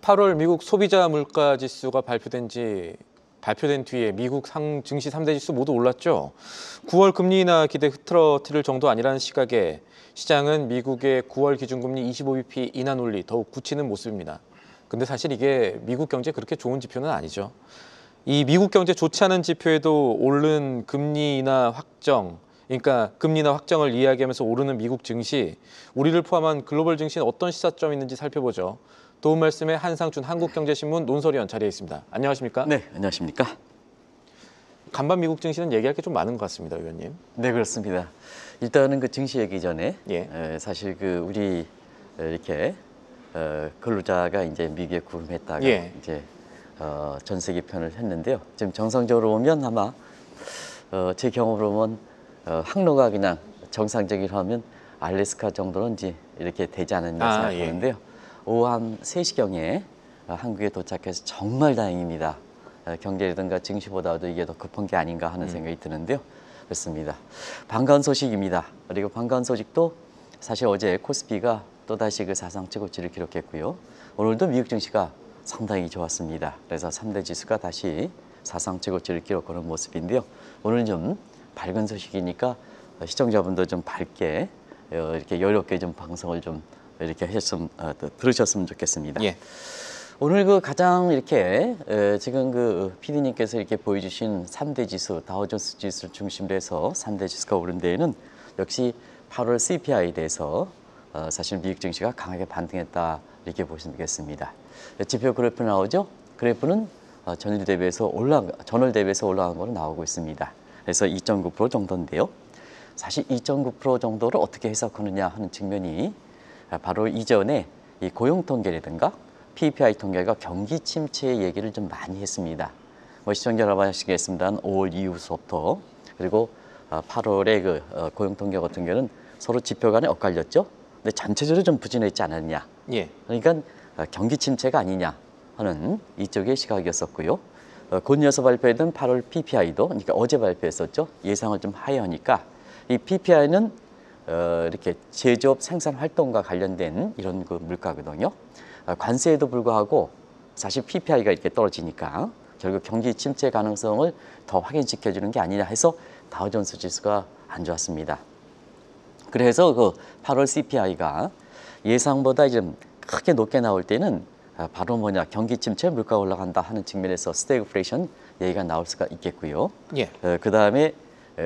8월 미국 소비자 물가 지수가 발표된 뒤에 미국 증시 3대 지수 모두 올랐죠. 9월 금리 인하 기대 흐트러뜨릴 정도 아니라는 시각에 시장은 미국의 9월 기준금리 25bp 인하 논리 더욱 굳히는 모습입니다. 근데 사실 이게 미국 경제에 그렇게 좋은 지표는 아니죠. 이 미국 경제 좋지 않은 지표에도 오른 금리 인하 확정, 그러니까 금리 인하 확정을 이야기하면서 오르는 미국 증시, 우리를 포함한 글로벌 증시는 어떤 시사점이 있는지 살펴보죠. 도움 말씀에 한상준 한국경제신문 논설위원 자리에 있습니다. 안녕하십니까? 네, 안녕하십니까? 간밤 미국 증시는 얘기할 게 좀 많은 것 같습니다, 위원님. 네, 그렇습니다. 일단은 그 증시 얘기 전에 예. 사실 우리 이렇게 근로자가 이제 미국에 구금했다가 이제 전 세계 편을 했는데요. 지금 정상적으로 오면 아마 제 경험으로 보면 항로가 그냥 정상적으로 하면 알래스카 정도는 이제 이렇게 되지 않았나 생각하는데요. 오후 한 3시경에 한국에 도착해서 정말 다행입니다. 경제라든가 증시보다도 이게 더 급한 게 아닌가 하는 생각이 드는데요. 그렇습니다. 반가운 소식입니다. 그리고 반가운 소식도 사실 어제 코스피가 또다시 그 사상 최고치를 기록했고요. 오늘도 미국 증시가 상당히 좋았습니다. 그래서 3대 지수가 다시 사상 최고치를 기록하는 모습인데요. 오늘 좀 밝은 소식이니까 시청자분도 좀 밝게 이렇게 여유롭게 좀 방송을 좀 이렇게 들으셨으면 좋겠습니다. 예. 오늘 가장 이렇게 지금 PD님께서 이렇게 보여주신 3대 지수, 다우존스 지수를 중심으로 해서 3대 지수가 오른 데에는 역시 8월 CPI에 대해서 사실 미국 증시가 강하게 반등했다 이렇게 보시면 되겠습니다. 지표 그래프 나오죠? 그래프는 전월 대비해서 올라간 거로 나오고 있습니다. 그래서 2.9% 정도인데요. 사실 2.9% 정도를 어떻게 해석하느냐 하는 측면이 바로 이전에 이 고용 통계라든가 PPI 통계가 경기 침체 얘기를 좀 많이 했습니다. 시청자 여러분 아시겠습니다만 5월 이후부터 그리고 8월에 고용 통계 같은 경우는 서로 지표 간에 엇갈렸죠. 근데 전체적으로 좀 부진했지 않았냐. 예. 그러니까 경기 침체가 아니냐 하는 이쪽의 시각이었었고요. 곧 이어서 발표했던 8월 PPI도 그러니까 어제 발표했었죠. 예상을 좀 하회하니까 이 PPI는 이렇게 제조업 생산 활동과 관련된 이런 물가거든요. 관세에도 불구하고 사실 PPI가 이렇게 떨어지니까 결국 경기 침체 가능성을 더 확인시켜주는 게 아니냐 해서 다우존스 지수가 안 좋았습니다. 그래서 8월 CPI가 예상보다 좀 크게 높게 나올 때는 바로 경기 침체, 물가가 올라간다 하는 측면에서 스태그플레이션 얘기가 나올 수가 있겠고요. 예. 그 다음에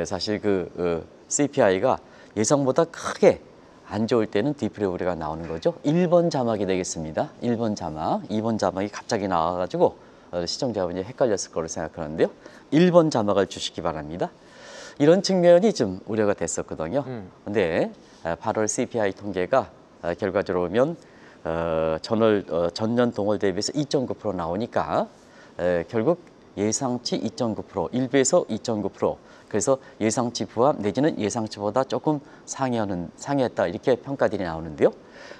사실 CPI가 예상보다 크게 안 좋을 때는 디프레우리가 나오는 거죠. 1번 자막이 되겠습니다. 1번 자막, 2번 자막이 갑자기 나와가지고 시청자분이 헷갈렸을 거로 생각하는데요. 1번 자막을 주시기 바랍니다. 이런 측면이 좀 우려가 됐었거든요. 근데 8월 CPI 통계가 결과적으로 보면 전년 동월 대비해서 2.9% 나오니까 결국 예상치 2.9%, 1배에서 2.9%, 그래서 예상치 부합 내지는 예상치보다 조금 상회했다 이렇게 평가들이 나오는데요.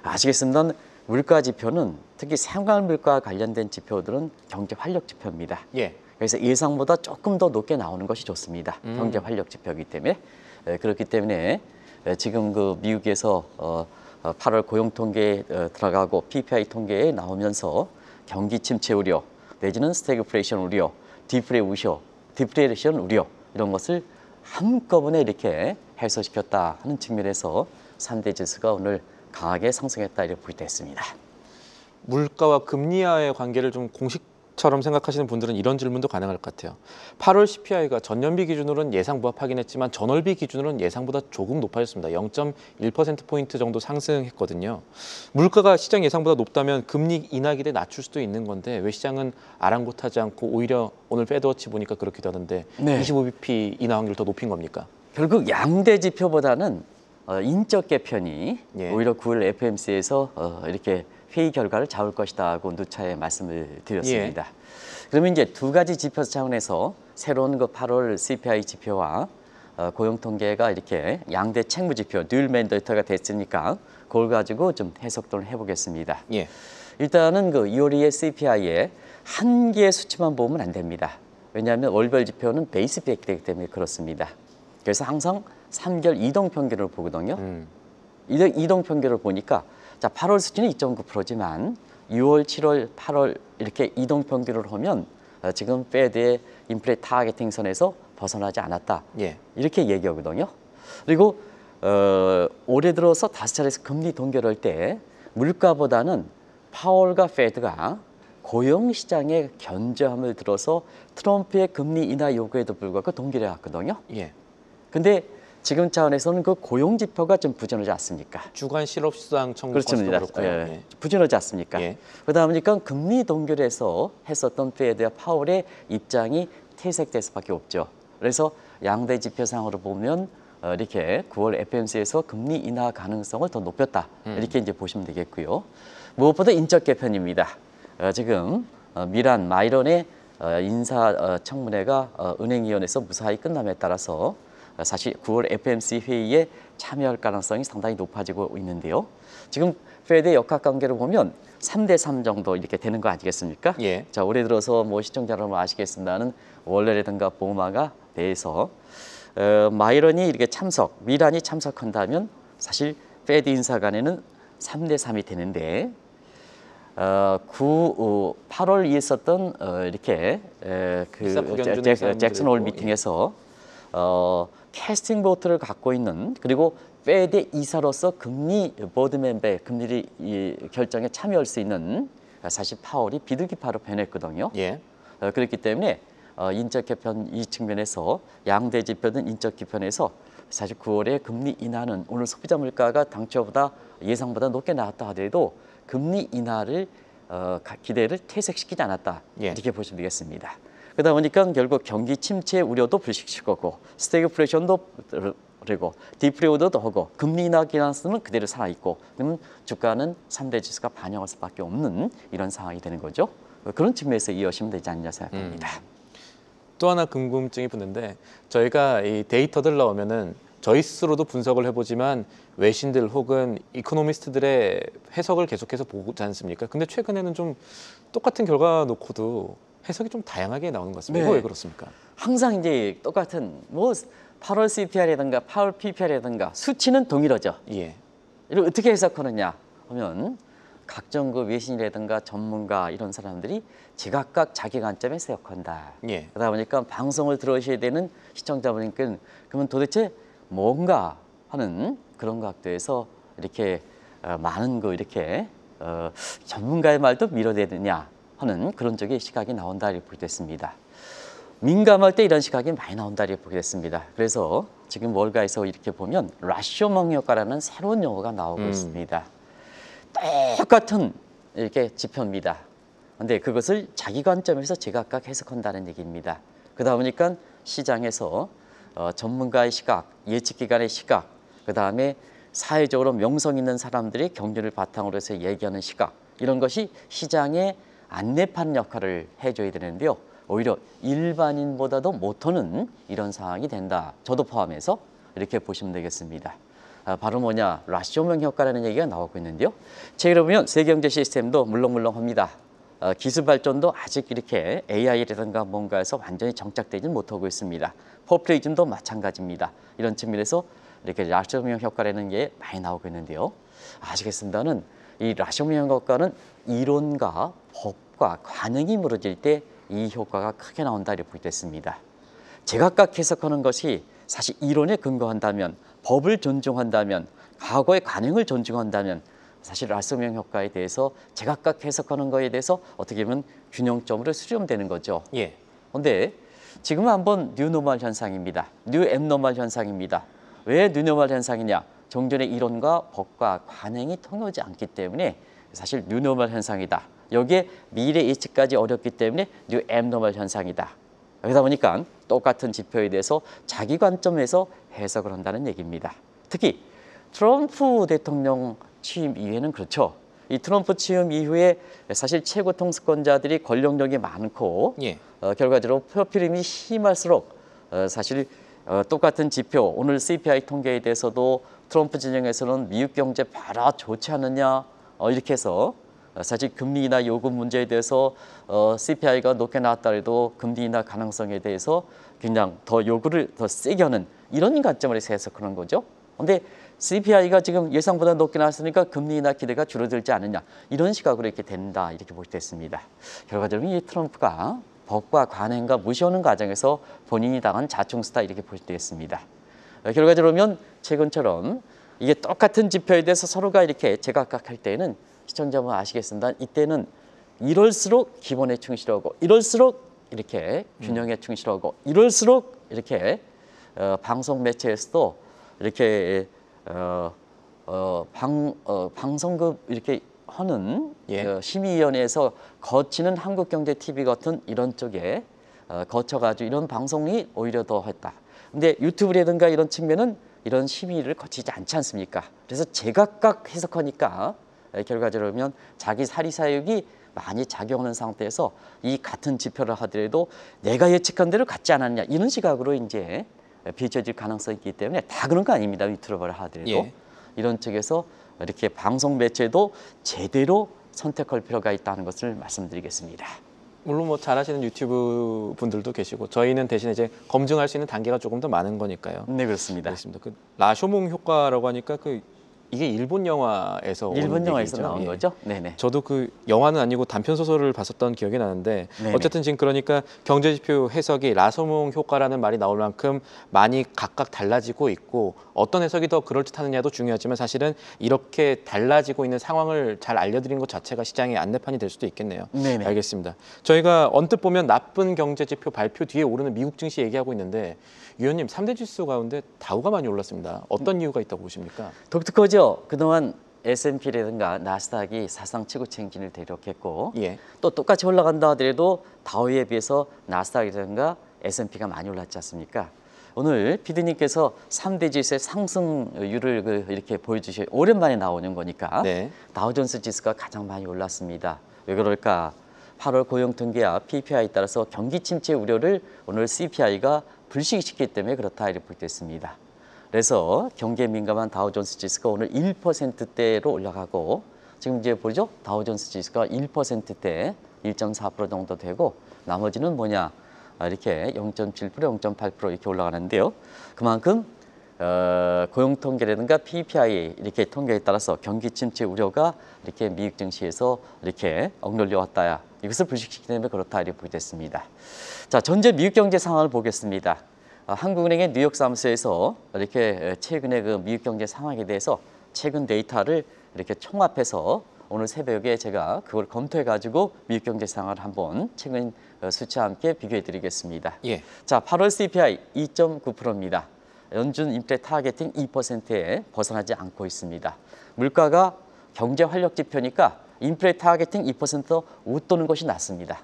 아시겠습니다만 물가 지표는 특히 생활 물가와 관련된 지표들은 경제 활력 지표입니다. 예. 그래서 예상보다 조금 더 높게 나오는 것이 좋습니다. 경제 활력 지표이기 때문에 그렇기 때문에 지금 미국에서 8월 고용 통계에 들어가고 PPI 통계에 나오면서 경기 침체 우려 내지는 스태그플레이션 우려, 디프레이션 우려 이런 것을 한꺼번에 이렇게 해소시켰다 하는 측면에서 3대 지수가 오늘 강하게 상승했다 이렇게 볼 때 했습니다. 물가와 금리와의 관계를 좀 공식처럼 생각하시는 분들은 이런 질문도 가능할 것 같아요. 8월 CPI가 전년비 기준으로는 예상 부합하긴 했지만 전월비 기준으로는 예상보다 조금 높아졌습니다. 0.1%포인트 정도 상승했거든요. 물가가 시장 예상보다 높다면 금리 인하 기대 낮출 수도 있는 건데 왜 시장은 아랑곳하지 않고 오히려 오늘 페드워치 보니까 그렇기도 하던데 25bp 인하 확률 더 높인 겁니까? 결국 양대 지표보다는 인적 개편이 오히려 9월 FOMC에서 이렇게 회의 결과를 잡을 것이다고 누차에 말씀을 드렸습니다. 그러면 이제 두 가지 지표 차원에서 새로운 8월 CPI 지표와 고용 통계가 이렇게 양대 책무 지표, 듀얼 맨데이터가 됐으니까 그걸 가지고 좀 해석을 해보겠습니다. 일단은 2월 2일 CPI에 한 개의 수치만 보면 안 됩니다. 왜냐하면 월별 지표는 베이스 팩트이기 때문에 그렇습니다. 그래서 항상 3개월 이동 평균을 보거든요. 이동 평균을 보니까 자 8월 수치는 2.9%지만 6월, 7월, 8월 이렇게 이동 평균을 하면 지금 페드의 인플레 타겟팅 선에서 벗어나지 않았다. 예. 이렇게 얘기하거든요. 그리고 올해 들어서 5차례에서 금리 동결할 때 물가보다는 파월과 페드가 고용 시장의 견제함을 들어서 트럼프의 금리 인하 요구에도 불구하고 동결해 왔거든요. 예. 근데 지금 차원에서는 그 고용 지표가 좀 부진하지 않습니까? 주간 실업수당 청구 그렇습니다. 건수도 그렇고요. 예. 예. 부진하지 않습니까? 예. 그러다 보니까 금리 동결에서 했었던 페드와 파월의 입장이 퇴색될 수밖에 없죠. 그래서 양대 지표상으로 보면 이렇게 9월 FOMC에서 금리 인하 가능성을 더 높였다. 이렇게 이제 보시면 되겠고요. 무엇보다 인적 개편입니다. 지금 미란 마이런의 인사 청문회가 은행위원회에서 무사히 끝남에 따라서 사실 9월 FOMC 회의에 참여할 가능성이 상당히 높아지고 있는데요. 지금 페드의 역학관계를 보면 3대3 정도 이렇게 되는 거 아니겠습니까? 예. 자, 올해 들어서 뭐 시청자 여러분 아시겠습니다는 월레라든가 보마가 대해서 마이런이 이렇게 미란이 참석한다면 사실 페드 인사 간에는 3대3이 되는데 8월 있었던 이렇게 잭슨 홀 미팅에서 캐스팅 보트를 갖고 있는 그리고 페드 이사로서 금리 보드 멤버의 금리 결정에 참여할 수 있는 사실 파월이 비둘기파로 변했거든요. 예. 그렇기 때문에 인적 개편 이 측면에서 양대 지표든 인적 개편에서 사실 9월에 금리 인하는 오늘 소비자 물가가 당초보다 예상보다 높게 나왔다 하더라도 금리 인하를 기대를 퇴색시키지 않았다. 예. 이렇게 보시면 되겠습니다. 그러다 보니까 결국 경기 침체 우려도 불식시키고 스태그플레이션도 그리고 디프레오도 하고 금리 인하 기관수는 그대로 살아있고 그러면 주가는 3대 지수가 반영할 수밖에 없는 이런 상황이 되는 거죠. 그런 측면에서 이해하시면 되지 않냐 생각합니다. 또 하나 궁금증이 붙는데 저희가 이 데이터들 나오면은 저희 스스로도 분석을 해보지만 외신들 혹은 이코노미스트들의 해석을 계속해서 보지 않습니까? 근데 최근에는 좀 똑같은 결과 놓고도 해석이 좀 다양하게 나오는 것 같습니다. 네. 이거 왜 그렇습니까? 항상 이제 똑같은 뭐 8월 CPR이라든가 8월 PPR이라든가 수치는 동일하죠. 예. 이걸 어떻게 해석하느냐 하면 각종 그 외신이라든가 전문가 이런 사람들이 제각각 자기 관점에서 해석한다. 예. 그러다 보니까 방송을 들으셔야 되는 시청자분께는 그러면 도대체 뭔가 하는 그런 각도에서 이렇게 많은 거 이렇게 전문가의 말도 밀어내느냐 하는 그런 쪽의 시각이 나온다 이렇게 보게 됐습니다. 민감할 때 이런 시각이 많이 나온다 이렇게 보게 됐습니다. 그래서 지금 월가에서 이렇게 보면 라쇼몽 효과라는 새로운 용어가 나오고 있습니다. 똑같은 이렇게 지표입니다. 근데 그것을 자기 관점에서 제각각 해석한다는 얘기입니다. 그러다 보니까 시장에서 전문가의 시각, 예측기관의 시각, 그 다음에 사회적으로 명성 있는 사람들이 경륜을 바탕으로 해서 얘기하는 시각 이런 것이 시장의 안내판 역할을 해줘야 되는데요. 오히려 일반인보다도 못하는 이런 상황이 된다. 저도 포함해서 이렇게 보시면 되겠습니다. 바로 뭐냐, 라쇼몽 효과라는 얘기가 나오고 있는데요. 책을 보면 세계경제 시스템도 물렁물렁합니다. 기술 발전도 아직 이렇게 AI라든가 뭔가에서 완전히 정착되지는 못하고 있습니다. 포퓰리즘도 마찬가지입니다. 이런 측면에서 이렇게 라쇼몽 효과라는 게 많이 나오고 있는데요. 아시겠습니다는 이 라쇼몽 효과는 이론과 법과 관행이 무너질 때 이 효과가 크게 나온다 이렇게 보게 됐습니다. 제각각 해석하는 것이 사실 이론에 근거한다면, 법을 존중한다면, 과거의 관행을 존중한다면 사실 라쇼몽 효과에 대해서 제각각 해석하는 것에 대해서 어떻게 보면 균형점으로 수렴되는 거죠. 예. 그런데 지금은 한번 뉴노멀 현상입니다. 뉴 앱노멀 현상입니다. 왜 뉴노멀 현상이냐? 종전의 이론과 법과 관행이 통하지 않기 때문에 사실 뉴노멀 현상이다. 여기에 미래 예측까지 어렵기 때문에 뉴 앱노멀 현상이다. 그러다 보니까 똑같은 지표에 대해서 자기 관점에서 해석을 한다는 얘기입니다. 특히 트럼프 대통령 취임 이후에는 그렇죠. 이 트럼프 취임 이후에 사실 최고 통수권자들이 권력력이 많고 예. 결과적으로 포퓰리즘이 심할수록 사실 똑같은 지표, 오늘 CPI 통계에 대해서도 트럼프 진영에서는 미국 경제 봐라 좋지 않느냐 이렇게 해서 사실 금리 인하 요구 문제에 대해서 CPI가 높게 나왔다 해도 금리 인하 가능성에 대해서 그냥 더 요구를 더 세게 하는 이런 관점으로 해석하는 거죠. 그런데 CPI가 지금 예상보다 높게 나왔으니까 금리 인하 기대가 줄어들지 않느냐 이런 시각으로 이렇게 된다 이렇게 볼 수 있습니다. 결과적으로 이 트럼프가 법과 관행과 무시하는 과정에서 본인이 당한 자충수다 이렇게 볼 수 있습니다. 결과적으로 보면 최근처럼 이게 똑같은 지표에 대해서 서로가 이렇게 제각각 할 때는 시청자분 아시겠습니다. 이때는 이럴수록 기본에 충실하고 이럴수록 이렇게 균형에 충실하고 이럴수록 이렇게 방송 매체에서도 이렇게 방송국 이렇게 하는 심의위원회에서 거치는 한국경제TV 같은 이런 쪽에 거쳐가지고 이런 방송이 오히려 더 했다. 근데 유튜브라든가 이런 측면은 이런 심의를 거치지 않지 않습니까? 그래서 제각각 해석하니까 결과적으로 보면 자기 사리사욕이 많이 작용하는 상태에서 이 같은 지표를 하더라도 내가 예측한 대로 같지 않았냐 이런 시각으로 이제 비춰질 가능성이 있기 때문에 다 그런 거 아닙니다. 유튜브를 하더라도 이런 쪽에서 이렇게 방송 매체도 제대로 선택할 필요가 있다는 것을 말씀드리겠습니다. 물론 뭐 잘하시는 유튜브 분들도 계시고 저희는 대신 이제 검증할 수 있는 단계가 조금 더 많은 거니까요. 네, 그렇습니다. 알겠습니다. 그 라쇼몽 효과라고 하니까 이게 일본 영화에서 나온 거죠? 네네. 저도 그 영화는 아니고 단편 소설을 봤었던 기억이 나는데 네네. 어쨌든 지금 그러니까 경제지표 해석이 라쇼몽 효과라는 말이 나올 만큼 많이 각각 달라지고 있고 어떤 해석이 더 그럴듯하느냐도 중요하지만 사실은 이렇게 달라지고 있는 상황을 잘 알려드리는 것 자체가 시장의 안내판이 될 수도 있겠네요. 네네. 알겠습니다. 저희가 언뜻 보면 나쁜 경제지표 발표 뒤에 오르는 미국 증시 얘기하고 있는데 위원님 3대 지수 가운데 다우가 많이 올랐습니다. 어떤 이유가 있다고 보십니까? 독특하죠. 그동안 S&P라든가 나스닥이 사상 최고 행진을 대력했고 또 똑같이 올라간다 하더라도 다우에 비해서 나스닥이라든가 S&P가 많이 올랐지 않습니까? 오늘 PD님께서 3대 지수의 상승률을 이렇게 보여주셔 오랜만에 나오는 거니까 다우존스 지수가 가장 많이 올랐습니다. 왜 그럴까? 8월 고용 통계와 PPI에 따라서 경기 침체 우려를 오늘 CPI가 불식시키기 때문에 그렇다 이렇게 보겠습니다. 그래서 경기에 민감한 다우존스 지수가 오늘 1%대로 올라가고 지금 이제 보죠? 다우존스 지수가 1%대 1.4% 정도 되고 나머지는 뭐냐? 이렇게 0.7%, 0.8% 이렇게 올라가는데요. 그만큼 고용 통계라든가 PPI 이렇게 통계에 따라서 경기 침체 우려가 이렇게 미국 증시에서 이렇게 억눌려 왔다야. 이것을 불식시키기 때문에 그렇다 이렇게 보겠습니다. 자, 전체 미국 경제 상황을 보겠습니다. 한국은행의 뉴욕 사무소에서 이렇게 최근의 그 미국 경제 상황에 대해서 최근 데이터를 이렇게 총합해서 오늘 새벽에 제가 그걸 검토해가지고 미국 경제 상황을 한번 최근 수치와 함께 비교해드리겠습니다. 자, 8월 CPI 2.9%입니다. 연준 인플레 타겟팅 2%에 벗어나지 않고 있습니다. 물가가 경제 활력 지표니까 인플레 타겟팅 2% 웃도는 것이 낫습니다.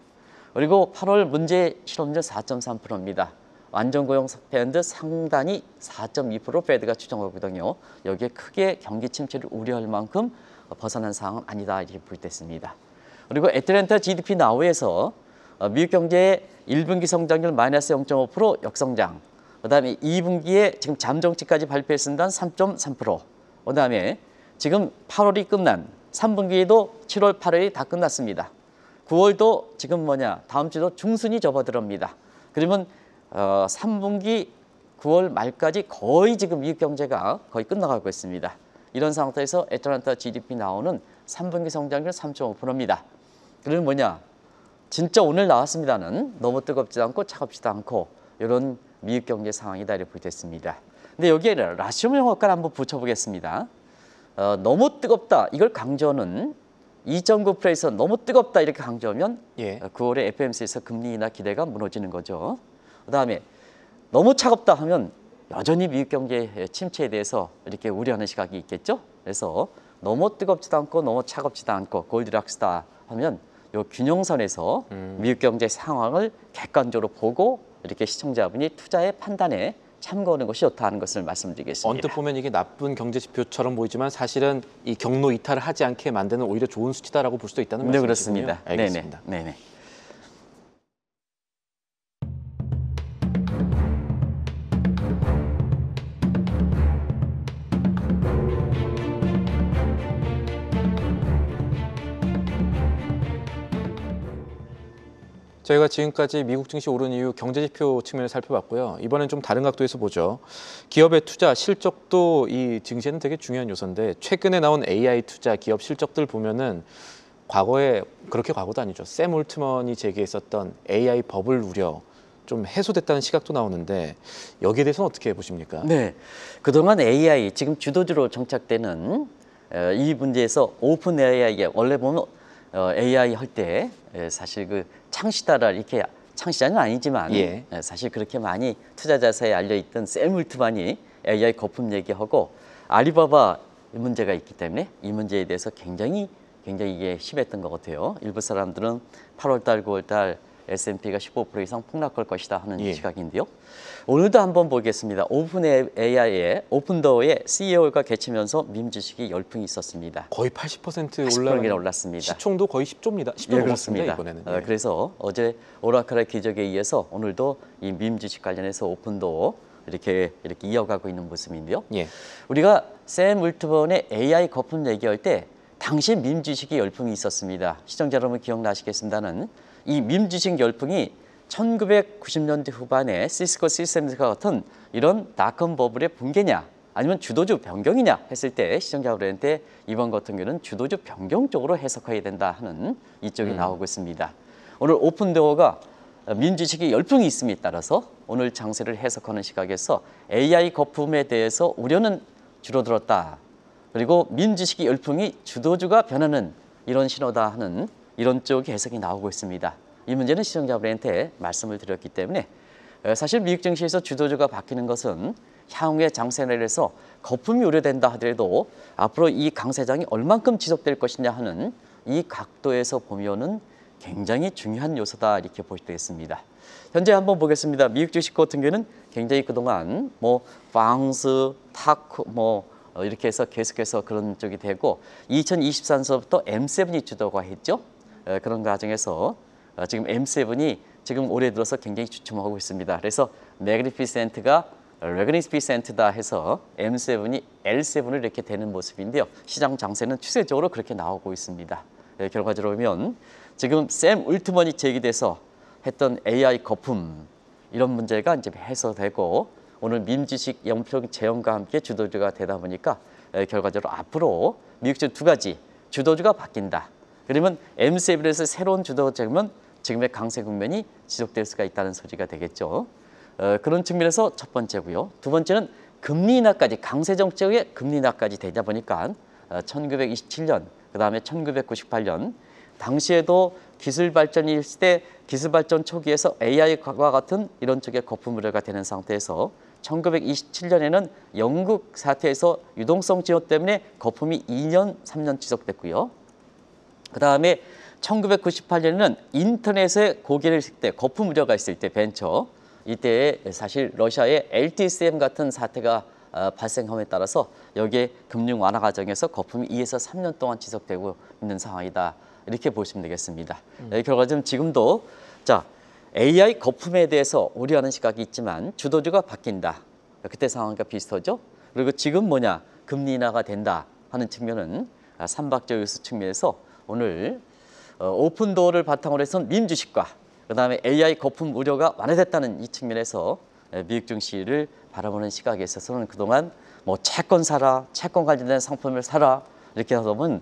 그리고 8월 문제 실업률 4.3%입니다. 완전 고용 밴드 상단이 4.2% 페드가 추정하거든요. 여기에 크게 경기 침체를 우려할 만큼 벗어난 상황은 아니다 이렇게 부르됐습니다. 그리고 애틀랜타 GDP 나우에서 미국 경제의 1분기 성장률 마이너스 0.5% 역성장, 그다음에 2분기에 지금 잠정치까지 발표했습니다. 3.3%. 그다음에 지금 8월이 끝난 3분기에도 7월, 8월이 다 끝났습니다. 9월도 지금 뭐냐 다음 주도 중순이 접어들어옵니다. 그러면 3분기 9월 말까지 거의 지금 미국 경제가 거의 끝나가고 있습니다. 이런 상태에서 애틀랜타 GDP 나오는 3분기 성장률 3.5%입니다. 그러면 뭐냐 진짜 오늘 나왔습니다는 너무 뜨겁지도 않고 차갑지도 않고 이런 미국 경제 상황이다 이렇게 됐습니다. 근데 여기에 라쇼몽 효과를 한번 붙여보겠습니다. 너무 뜨겁다 이걸 강조하는 2.9%에서 너무 뜨겁다 이렇게 강조하면 9월에 FOMC에서 금리 인하 기대가 무너지는 거죠. 그다음에 너무 차갑다 하면 여전히 미국 경제 침체에 대해서 이렇게 우려하는 시각이 있겠죠. 그래서 너무 뜨겁지도 않고 너무 차갑지도 않고 골디락스다 하면 이 균형선에서 미국 경제 상황을 객관적으로 보고 이렇게 시청자분이 투자의 판단에 참고하는 것이 좋다는 것을 말씀드리겠습니다. 언뜻 보면 이게 나쁜 경제 지표처럼 보이지만 사실은 이 경로 이탈을 하지 않게 만드는 오히려 좋은 수치다라고 볼 수도 있다는 말씀이시군요. 그렇습니다. 알겠습니다. 네네. 저희가 지금까지 미국 증시 오른 이유 경제 지표 측면을 살펴봤고요. 이번엔 좀 다른 각도에서 보죠. 기업의 투자 실적도 이 증시에는 되게 중요한 요소인데 최근에 나온 AI 투자 기업 실적들 보면은 과거에 그렇게 과거도 아니죠. 샘 올트먼이 제기했었던 AI 버블 우려 좀 해소됐다는 시각도 나오는데 여기에 대해서는 어떻게 보십니까? 네, 그동안 AI 지금 주도주로 정착되는 이 문제에서 오픈 AI에 원래 보면 AI 할 때 사실 그 창시자라 이렇게 창시자는 아니지만 예. 사실 그렇게 많이 투자 자사에 알려 있던 샘 올트만이 AI 거품 얘기하고 알리바바 문제가 있기 때문에 이 문제에 대해서 굉장히 이게 심했던 것 같아요. 일부 사람들은 8월달, 9월달 S&P가 15% 이상 폭락할 것이다 하는 예. 시각인데요. 오늘도 한번 보겠습니다. 오픈 AI의 오픈도어의 CEO가 개최면서 밈 주식이 열풍이 있었습니다. 거의 80% 80% 올랐습니다. 시총도 거의 10조입니다. 10조 예, 넘었습니다. 그렇습니다. 이번에는. 예. 그래서 어제 오라클의 기적에 의해서 오늘도 이 밈 주식 관련해서 오픈도어 이렇게 이어가고 있는 모습인데요. 예. 우리가 샘 올트먼의 AI 거품 얘기할 때 당시 밈 주식이 열풍이 있었습니다. 시청자 여러분 기억나시겠습니다는 이 밈 주식 열풍이 1990년대 후반에 시스코 시스템즈와 같은 이런 닷컴 버블의 붕괴냐 아니면 주도주 변경이냐 했을 때 시청자 여러분한테 이번 같은 경우는 주도주 변경 쪽으로 해석해야 된다 하는 이쪽이 나오고 있습니다. 오늘 오픈도어가 밈 주식이 열풍이 있음에 따라서 오늘 장세를 해석하는 시각에서 AI 거품에 대해서 우려는 줄어들었다. 그리고 밈 주식이 열풍이 주도주가 변하는 이런 신호다 하는 이런 쪽의 해석이 나오고 있습니다. 이 문제는 시청자분한테 말씀을 드렸기 때문에 사실 미국 증시에서 주도주가 바뀌는 것은 향후의 장세내에서 거품이 우려된다 하더라도 앞으로 이 강세장이 얼만큼 지속될 것이냐 하는 이 각도에서 보면은 굉장히 중요한 요소다 이렇게 보시면 되겠습니다. 현재 한번 보겠습니다. 미국 주식 같은 경우는 굉장히 그동안 뭐 방스, 타크 이렇게 해서 계속해서 그런 쪽이 되고 2023년서부터 M7이 주도가 했죠. 그런 과정에서 지금 M7이 지금 올해 들어서 굉장히 주춤하고 있습니다. 그래서 매그니피센트가 레그니피센트다 해서 M7이 L7을 이렇게 되는 모습인데요. 시장 장세는 추세적으로 그렇게 나오고 있습니다. 결과적으로 보면 지금 샘 올트먼이 제기돼서 했던 AI 거품 이런 문제가 이제 해소되고 오늘 밈 주식 영평 재현과 함께 주도주가 되다 보니까 결과적으로 앞으로 미국 주 두 가지 주도주가 바뀐다. 그러면 M7에서 새로운 주도가 되면 지금의 강세 국면이 지속될 수가 있다는 소리가 되겠죠. 그런 측면에서 첫 번째고요. 두 번째는 금리 인하까지 강세 정책의 금리 인하까지 되다 보니까 1927년 그다음에 1998년 당시에도 기술 발전이 있을 때 기술 발전 초기에서 AI와 같은 이런 쪽의 거품 우려가 되는 상태에서 1927년에는 영국 사태에서 유동성 지표 때문에 거품이 2년, 3년 지속됐고요. 그 다음에 1998년에는 인터넷에 고개를 쓸 때 거품 우려가 있을 때 벤처 이때 사실 러시아의 LTCM 같은 사태가 발생함에 따라서 여기에 금융 완화 과정에서 거품이 2에서 3년 동안 지속되고 있는 상황이다. 이렇게 보시면 되겠습니다. 결과적으로 지금도 자 AI 거품에 대해서 우려하는 시각이 있지만 주도주가 바뀐다. 그때 상황과 비슷하죠. 그리고 지금 뭐냐 금리 인하가 된다 하는 측면은 삼박자 요소 측면에서 오늘 오픈도어를 바탕으로 해서 밈 주식과 그다음에 AI 거품 우려가 완화됐다는 이 측면에서 미국 증시를 바라보는 시각에 있어서는 그동안 뭐 채권 사라, 채권 관련된 상품을 사라 이렇게 하다 보면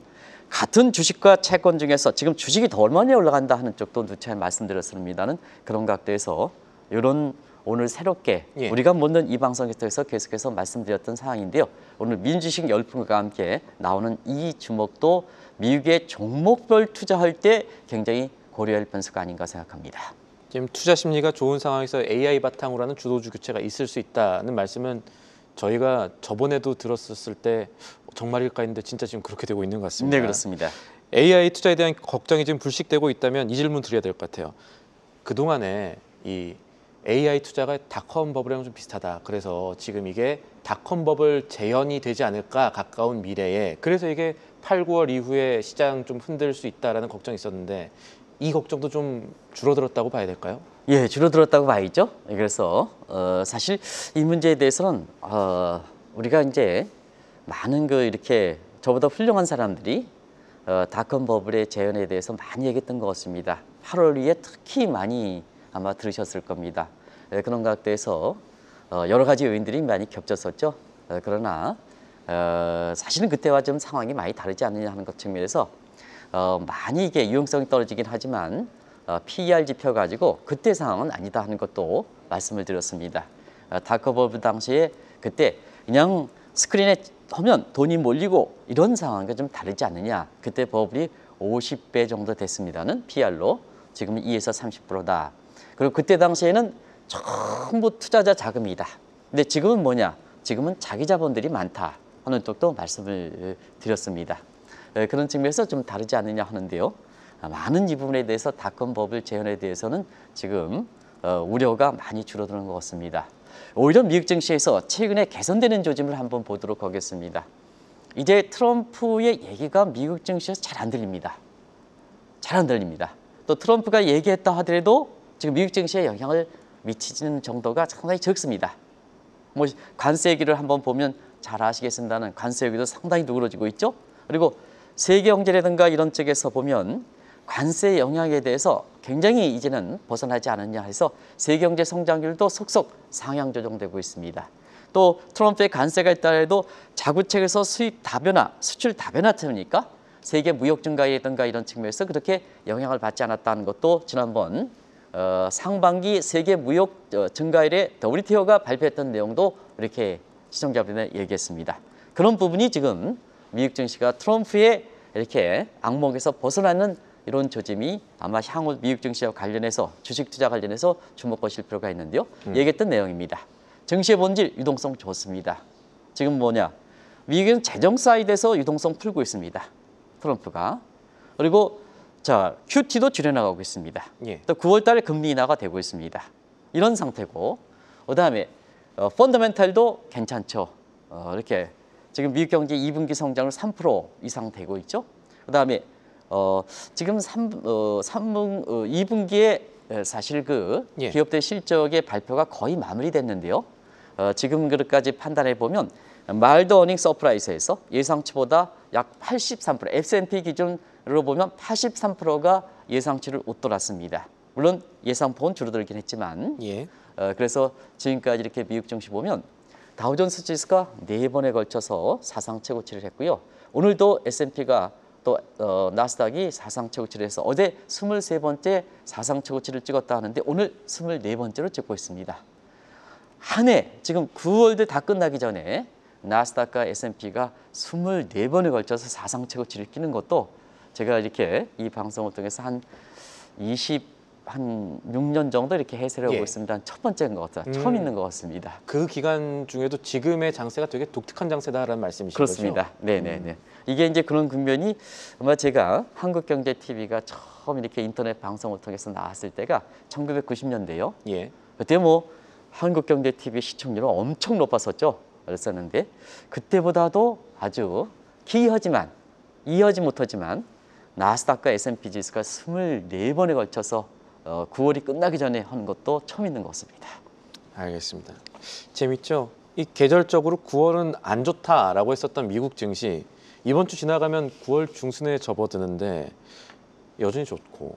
같은 주식과 채권 중에서 지금 주식이 더 많이 올라간다 하는 쪽도 누차 말씀드렸습니다는 그런 각도에서 이런 오늘 새롭게 우리가 묻는 이 방송에서 계속해서 말씀드렸던 사항인데요. 오늘 민주식 열풍과 함께 나오는 이 주목도 미국의 종목별 투자할 때 굉장히 고려할 변수가 아닌가 생각합니다. 지금 투자 심리가 좋은 상황에서 AI 바탕으로 하는 주도주 교체가 있을 수 있다는 말씀은 저희가 저번에도 들었었을 때 정말일까 했는데 진짜 지금 그렇게 되고 있는 것 같습니다. 네, 그렇습니다. AI 투자에 대한 걱정이 지금 불식되고 있다면 이 질문 드려야 될 것 같아요. 그동안에 이 AI 투자가 닷컴 버블이랑 좀 비슷하다. 그래서 지금 이게 닷컴 버블 재현이 되지 않을까 가까운 미래에. 그래서 이게 8, 9월 이후에 시장 좀 흔들 수 있다라는 걱정이 있었는데 이 걱정도 좀 줄어들었다고 봐야 될까요? 예, 줄어들었다고 봐야죠. 그래서 사실 이 문제에 대해서는 우리가 이제 많은 이렇게 저보다 훌륭한 사람들이 닷컴 버블의 재현에 대해서 많이 얘기했던 것 같습니다. 8월 이후에 특히 많이 아마 들으셨을 겁니다. 그런 각도에서 여러 가지 요인들이 많이 겹쳤었죠. 그러나 사실은 그때와 좀 상황이 많이 다르지 않느냐 하는 것 측면에서 많이 이게 유용성이 떨어지긴 하지만 PER 지표 가지고 그때 상황은 아니다 하는 것도 말씀을 드렸습니다. 다커버블 당시에 그때 그냥 스크린에 하면 돈이 몰리고 이런 상황과 좀 다르지 않느냐. 그때 버블이 50배 정도 됐습니다는 PR로. 지금은 2에서 30%다. 그리고 그때 당시에는 전부 투자자 자금이다. 근데 지금은 뭐냐? 지금은 자기 자본들이 많다 하는 쪽도 말씀을 드렸습니다. 그런 측면에서 좀 다르지 않느냐 하는데요. 많은 이 부분에 대해서 닷컴 버블 재현에 대해서는 지금 우려가 많이 줄어드는 것 같습니다. 오히려 미국 증시에서 최근에 개선되는 조짐을 한번 보도록 하겠습니다. 이제 트럼프의 얘기가 미국 증시에서 잘 안 들립니다. 잘 안 들립니다. 또 트럼프가 얘기했다 하더라도 지금 미국 증시에 영향을 미치는 정도가 상당히 적습니다. 뭐 관세 얘기를 한번 보면 잘 아시겠습니다는 관세 얘기도 상당히 누그러지고 있죠. 그리고 세계 경제라든가 이런 쪽에서 보면 관세 영향에 대해서 굉장히 이제는 벗어나지 않았냐 해서 세계 경제 성장률도 속속 상향 조정되고 있습니다. 또 트럼프의 관세가 있다해도 자구책에서 수입 다변화, 수출 다변화 때문이니까 세계 무역 증가라든가 이런 측면에서 그렇게 영향을 받지 않았다는 것도 지난번 상반기 세계 무역 증가율에 WTO가 발표했던 내용도 이렇게 시청자분들에 얘기했습니다. 그런 부분이 지금 미국 증시가 트럼프의 이렇게 악몽에서 벗어나는 이런 조짐이 아마 향후 미국 증시와 관련해서 주식 투자 관련해서 주목하실 필요가 있는데요. 얘기했던 내용입니다. 증시의 본질 유동성 좋습니다. 지금 뭐냐? 미국은 재정 사이드에서 유동성 풀고 있습니다. 트럼프가. 그리고 자 QT도 줄여나가고 있습니다. 예. 또 9월 달에 금리 인하가 되고 있습니다. 이런 상태고 그다음에 펀더멘탈도 괜찮죠. 이렇게 지금 미국 경제 2분기 성장률 3% 이상 되고 있죠. 그다음에 지금 2분기에 사실 그 예. 기업들 실적의 발표가 거의 마무리됐는데요. 지금 그릇까지 판단해 보면 마일드 어닝 서프라이즈에서 예상치보다 약 83%, S&P 기준으로 보면 83%가 예상치를 웃돌았습니다. 물론 예상폭은 줄어들긴 했지만 예. 그래서 지금까지 이렇게 미국 증시 보면 다우존스 지수가 4번에 걸쳐서 사상 최고치를 했고요. 오늘도 S&P가 또 나스닥이 사상 최고치를 해서 어제 23번째 사상 최고치를 찍었다 하는데 오늘 24번째로 찍고 있습니다. 한 해 지금 9월도 다 끝나기 전에 나스닥과 S&P가 24번에 걸쳐서 사상 최고치를 끼는 것도 제가 이렇게 이 방송을 통해서 한 6년 정도 이렇게 해설해 오고 예. 있습니다. 첫 번째인 것 같아요. 처음 있는 것 같습니다. 그 기간 중에도 지금의 장세가 되게 독특한 장세다라는 말씀이신 그렇습니다. 거죠? 네네네. 이게 이제 그런 국면이 아마 제가 한국경제TV가 처음 이렇게 인터넷 방송을 통해서 나왔을 때가 1990년대요. 예. 그때 뭐 한국경제TV 시청률은 엄청 높았었죠. 그랬었는데 그때보다도 아주 기이하지만 이해하지 못하지만 나스닥과 S&P 지수가 24번에 걸쳐서 9월이 끝나기 전에 한 것도 처음 있는 것 같습니다. 알겠습니다. 재밌죠? 이 계절적으로 9월은 안 좋다라고 했었던 미국 증시 이번 주 지나가면 9월 중순에 접어드는데 여전히 좋고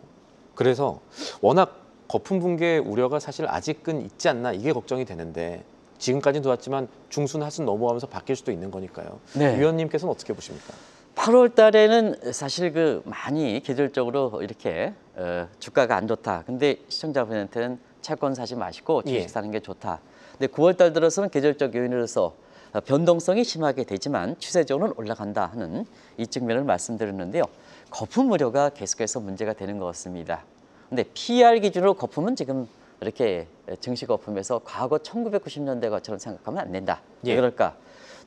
그래서 워낙 거품 붕괴 우려가 사실 아직은 있지 않나 이게 걱정이 되는데 지금까지는 좋았지만 중순 하순 넘어가면서 바뀔 수도 있는 거니까요. 네. 위원님께서는 어떻게 보십니까? 8월 달에는 사실 그 많이 계절적으로 이렇게 주가가 안 좋다. 근데 시청자분한테는 채권 사지 마시고 주식 예. 사는 게 좋다. 근데 9월 달 들어서는 계절적 요인으로서 변동성이 심하게 되지만 추세적으로는 올라간다 하는 이 측면을 말씀드렸는데요. 거품 우려가 계속해서 문제가 되는 것 같습니다. 근데 PER 기준으로 거품은 지금 이렇게 증시 거품에서 과거 1990년대 것처럼 생각하면 안 된다. 왜 예. 그럴까?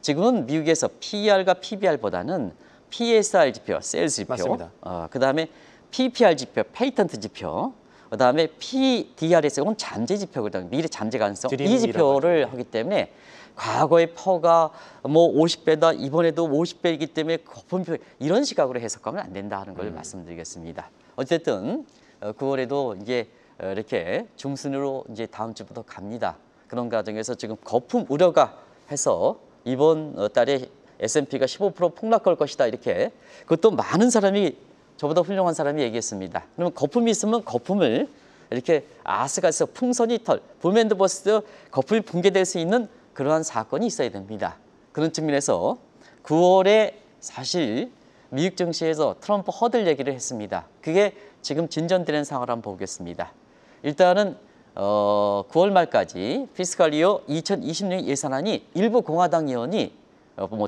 지금은 미국에서 PER과 PBR보다는 PSR 지표, 세일즈 지표, 맞습니다. 그다음에 PPR 지표, 페이턴트 지표, 그다음에 PDRS, 이건 잠재 지표거든요. 미래 잠재 가능성. 이 드림이라고 지표를 하죠. 하기 때문에 과거의 퍼가 뭐 50배다, 이번에도 50배이기 때문에 거품표 이런 시각으로 해석하면 안 된다 하는 걸 말씀드리겠습니다. 어쨌든 9월에도 이제 이렇게 중순으로 이제 다음 주부터 갑니다. 그런 과정에서 지금 거품 우려가 해서 이번 달에 S&P가 15% 폭락할 것이다 이렇게 그것도 많은 사람이 저보다 훌륭한 사람이 얘기했습니다. 그러면 거품이 있으면 거품을 이렇게 아스가스 풍선이 붐앤버스트 거품이 붕괴될 수 있는 그러한 사건이 있어야 됩니다. 그런 측면에서 9월에 사실 미국 증시에서 트럼프 허들 얘기를 했습니다. 그게 지금 진전되는 상황을 한번 보겠습니다. 일단은 9월 말까지 피스칼 이어 2026 예산안이 일부 공화당 의원이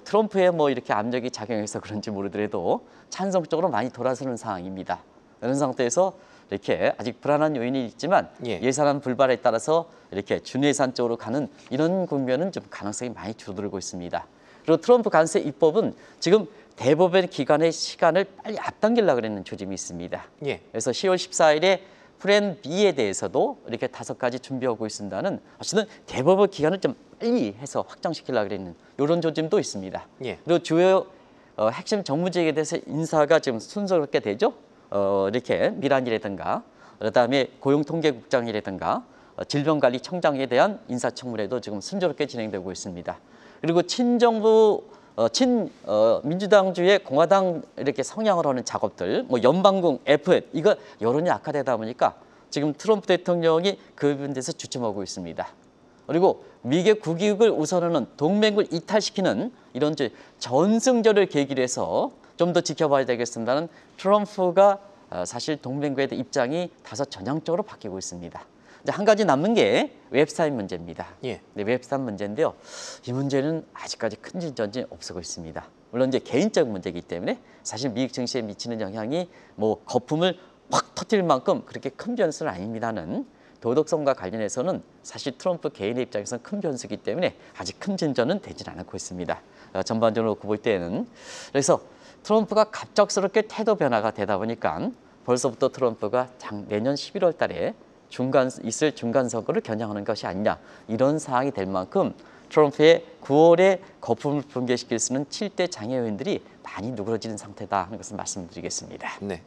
트럼프의 이렇게 압력이 작용해서 그런지 모르더라도 찬성적으로 많이 돌아서는 상황입니다. 이런 상태에서 이렇게 아직 불안한 요인이 있지만 예산안 불발에 따라서 이렇게 준예산 쪽으로 가는 이런 국면은 좀 가능성이 많이 줄어들고 있습니다. 그리고 트럼프 관세 입법은 지금 대법원 기간의 시간을 빨리 앞당기려고 하는 조짐이 있습니다. 그래서 10월 14일에 플랜 B에 대해서도 이렇게 5가지 준비하고 있습니다는 어쨌든 대법원 기간을 좀 빨리 해서 확정시키려고 하는 이런 조짐도 있습니다. 그리고 주요 핵심 정무직에 대해서 인사가 지금 순조롭게 되죠. 이렇게 미란이라든가 그다음에 고용통계국장이라든가 질병관리청장에 대한 인사청문회도 지금 순조롭게 진행되고 있습니다. 그리고 친정부 민주당주의 공화당 이렇게 성향을 하는 작업들, 연방공, FN 이거 여론이 악화되다 보니까 지금 트럼프 대통령이 그 부분에 대해서 주춤하고 있습니다. 그리고 미국의 국익을 우선하는 동맹을 이탈시키는 이런 전승절을 계기로 해서 좀 더 지켜봐야 되겠습니다는 트럼프가 사실 동맹국에 대한 입장이 다소 전향적으로 바뀌고 있습니다. 이제 한 가지 남는 게 웹사인 문제입니다. 웹사인 문제인데요. 이 문제는 아직까지 큰 진전이 없어고 있습니다. 물론 이제 개인적 문제이기 때문에 사실 미국 증시에 미치는 영향이 거품을 확 터뜨릴 만큼 그렇게 큰 변수는 아닙니다는 도덕성과 관련해서는 사실 트럼프 개인의 입장에서는 큰 변수이기 때문에 아직 큰 진전은 되지는 않고 있습니다. 전반적으로 볼 때는 그래서 트럼프가 갑작스럽게 태도 변화가 되다 보니까 벌써부터 트럼프가 내년 11월 달에 있을 중간 선거를 겨냥하는 것이 아니냐 이런 상황이 될 만큼 트럼프의 9월에 거품을 붕괴시킬 수 있는 7대 장애 요인들이 많이 누그러지는 상태다 하는 것을 말씀드리겠습니다. 네.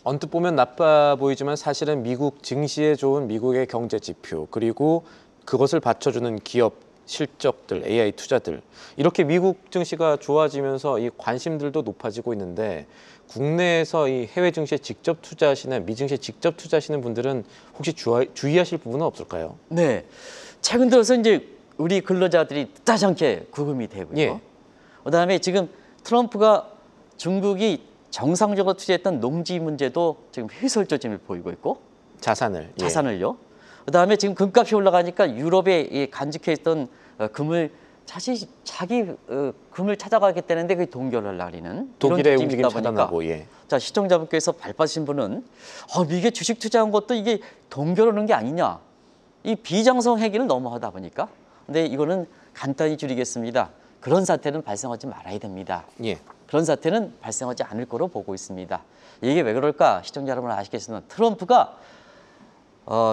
언뜻 보면 나빠 보이지만 사실은 미국 증시에 좋은 미국의 경제 지표 그리고 그것을 받쳐주는 기업 실적들, AI 투자들 이렇게 미국 증시가 좋아지면서 이 관심들도 높아지고 있는데 국내에서 이 해외 증시에 직접 투자하시는 미증시에 직접 투자하시는 분들은 혹시 주의하실 부분은 없을까요? 네, 최근 들어서 이제 우리 근로자들이 뜻하지 않게 구금이 되고요. 그다음에 지금 트럼프가 중국이 정상적으로 투자했던 농지 문제도 지금 회설 조짐을 보이고 있고 자산을요. 그다음에 지금 금값이 올라가니까 유럽에 간직해 있던 금을 사실 자기 금을 찾아가겠다는데 그게 동결을 하려는 독일의 움직임 차단하고 자 시청자분께서 발빠진 분은 미국에 주식 투자한 것도 이게 동결하는 게 아니냐 이 비장성 회기를 너무 하다 보니까 근데 이거는 간단히 줄이겠습니다. 그런 사태는 발생하지 말아야 됩니다. 그런 사태는 발생하지 않을 거로 보고 있습니다. 이게 왜 그럴까 시청자 여러분 아시겠지만 트럼프가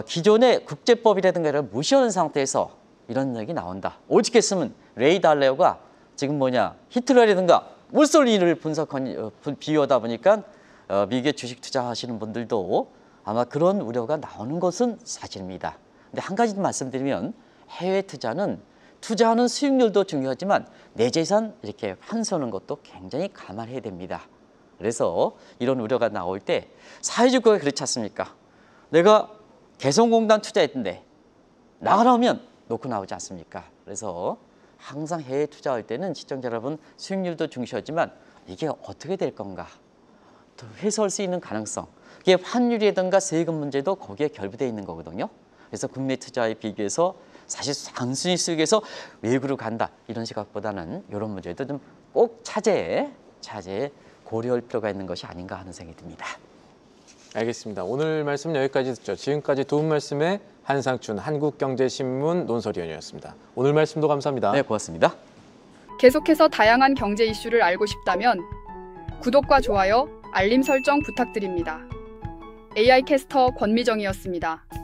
기존의 국제법이라든가 이런 무시하는 상태에서 이런 얘기 나온다. 오직 했으면 레이 달레오가 지금 히틀러라든가 무솔리니를 비유하다 보니까 미국에 주식 투자하시는 분들도 아마 그런 우려가 나오는 것은 사실입니다. 근데 한 가지 말씀드리면 해외 투자는 투자하는 수익률도 중요하지만 내 재산 이렇게 환수하는 것도 굉장히 감안해야 됩니다. 그래서 이런 우려가 나올 때 사회주가가 그렇지 않습니까? 내가 개성공단 투자했는데 나가라면 놓고 나오지 않습니까? 그래서 항상 해외 투자할 때는 시청자 여러분 수익률도 중시하지만 이게 어떻게 될 건가? 또 회수할 수 있는 가능성. 이게 환율이라든가 세금 문제도 거기에 결부되어 있는 거거든요. 그래서 국내 투자에 비교해서 사실 단순히 수익에서 외국으로 간다 이런 시각보다는 이런 문제도 좀 꼭 차제에 고려할 필요가 있는 것이 아닌가 하는 생각이 듭니다. 알겠습니다. 오늘 말씀은 여기까지 듣죠. 지금까지 도움 말씀에 한상춘 한국경제신문 논설위원이었습니다. 오늘 말씀도 감사합니다. 네, 고맙습니다. 계속해서 다양한 경제 이슈를 알고 싶다면 구독과 좋아요, 알림 설정 부탁드립니다. AI 캐스터 권미정이었습니다.